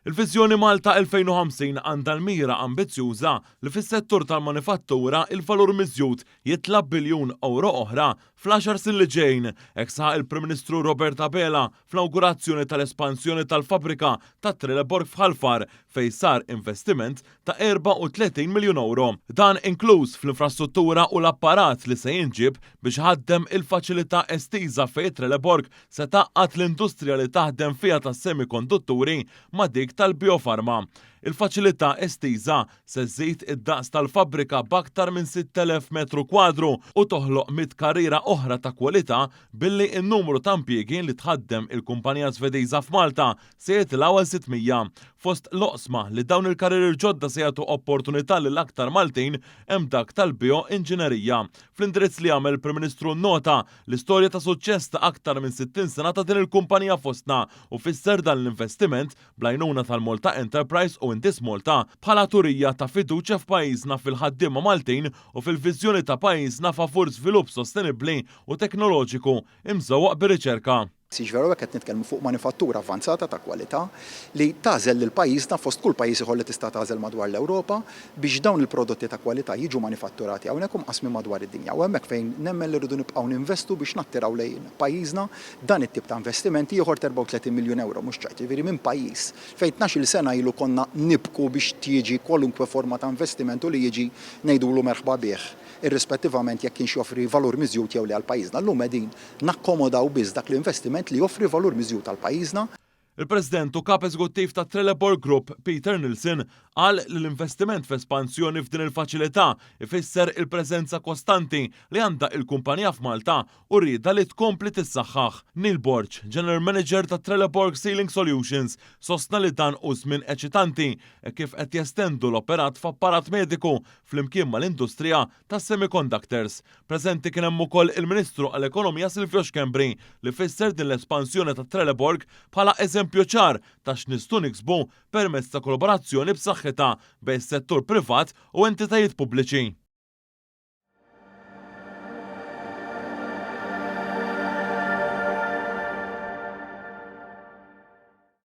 Il-Viżjoni Malta 2050 għandha l-mira ambizzjuża li fis-settur tal-manifattura il-valur miżjud jitla biljun euro oħra fl-10 sin li ġejjin, hekk saq il-Prim Ministru Robert Abela fl-awgurazzjoni tal-espansjoni tal-fabrika ta' Trelleborg f'Ħalfar fejn sar investiment ta' 34 miljun euro. Dan inkluż fl-infrastruttura u l-apparat li se jinġib biex ħaddem il-faċilità estiża fejn Trelleborg se taqqat l-industrija li taħdem fiha tas-semikondutturi ma' dik tal-biofarma. Il-faċilità estiża se żżid id-daqs tal-fabbrika b'aktar minn 6,000 metru kwadru u toħloq 100 karriera oħra ta' kwalità billi n-numru ta' impjiegi li tħaddem il-kumpanija Svediża f'Malta se jitilgħu għal 600. Fost l-oqsma li dawn il-karrieri ġodda se jagħtu opportunità lil aktar Maltin hemm dak tal-bioinġinerija. Fl-indirizz li għamel il-Prim Ministru nota l-istorja ta' suċċess ta' aktar minn 60 sena ta' din il-kumpanija fostna u fisser dan l-investiment bl-għajnuna tal-Malta Enterprise u Indis Malta bħala turija ta' fiduċja f'pajjiżna fil-ħaddiema Maltin u fil-viżjoni ta' pajjiżna favur żvilupp sostenibbli u teknoloġiku imżewwaq bir-riċerka. Veru qed nitkellmu fuq manifattura avvanzata ta' kwalità li tażel lil pajjiżna fost kull pajjiż ieħor li tista' tażel madwar l-Ewropa biex dawn il-prodotti ta' kwalità jiġu manifatturati hawnhekk u mqasmi madwar id-dinja. U hemmhekk fejn nemmen li rridu nibqgħu ninvestu biex nattiraw lejn pajjiżna dan it-tip ta' investimenti ieħor 34 miljun euro mhux ċert, jiġifieri minn pajjiż fejn 12-il sena ilu konna nibku biex tiġi kwalunkwe forma ta' investimentu li jiġi ngħidulu merħba bih, irrispettivament jekk kienx joffri valur miżjud jew li għal pajjiżna. Llum qegħdin nakkomodaw biss dak l-investiment li joffri valur miżjud għal pajjiżna. Il-President u kap eżekuttiv ta' Trelleborg Group, Peter Nilsson, qal li l-investiment f'espansjoni f'din il-faċilità ifisser il-preżenza kostanti li għandha il-kumpanija f'Malta u rrieda li tkompli tissaħħaħ. Neil Borch, General Manager ta' Trelleborg Sealing Solutions, sostna li dan u żmien eċitanti kif qed jestendu l-operat f'apparat mediku flimkien mal-industrija tas-semiconductors. Preżenti kien hemm ukoll il-Ministru għall-Ekonomija Silvio Xkembri li fisser din l-espansjoni ta' Trelleborg bħala eżempju ċar ta' x'nistgħu niksbu permezz ta' kollaborazzjoni b'saħħitha bejn settur privat u entitajiet pubbliċi.